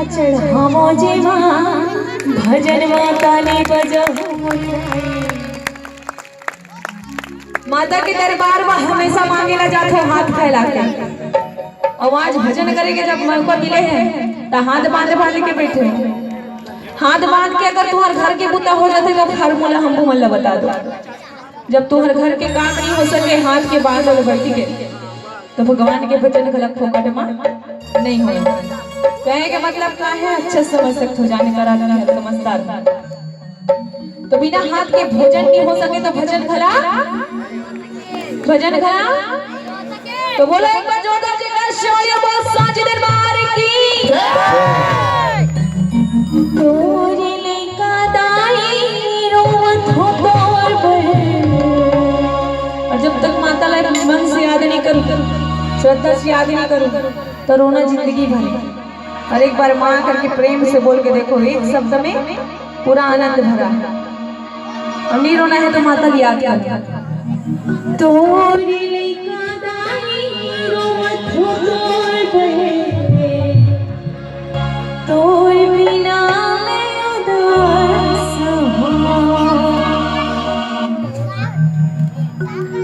चढ़ावो जेवा भजन ताली बजाओ। माता के दरबार में हमेशा मांगेला जाते हाथ फैला के। और आज भजन करेंगे जब मौका मिले हैं तो हाथ बांध के बैठे। हाथ बांध के अगर तुम्हारे घर के बुता हो जाते तो फार्मूला हमको मल्ला बता दो। जब तुम्हारे घर के काम नहीं हो सके हाथ के बांध और बैठ के तो भगवान के भजन गलत फोकट में नहीं हो। कहे के मतलब क्या है, अच्छा समझ सकते हो, जाने का राजा है समझदार। तो बिना हाथ के भोजन नहीं हो सके तो भजन खला तो बोलो एक बार जोरदार जयकार शिवाय बोल साँझ दरबार की। तोरी लेका दाई रोवत हो तोर बहन। और जब तक माता ला मन से याद नहीं करूं, श्रद्धा से याद नहीं करूं तो रोना जिंदगी भर। और एक बार माँ करके प्रेम से बोल के देखो, एक शब्द में पूरा आनंद भरा है। और नहीं रोना है तो माता भी याद कर। तोरी लेका दाई रोवत हो तोर बहन, तोर बिना मैं उदास हूँ।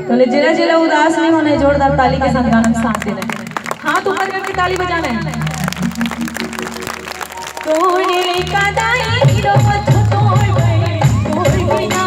तो जिला जिला उदास नहीं होना है, जोरदार ताली के साथ गाना साथ देना है। हाथ ऊपर करके ताली बजाना है। तोरे लेका दाई रोवत हो तोर बहन, तोर बिना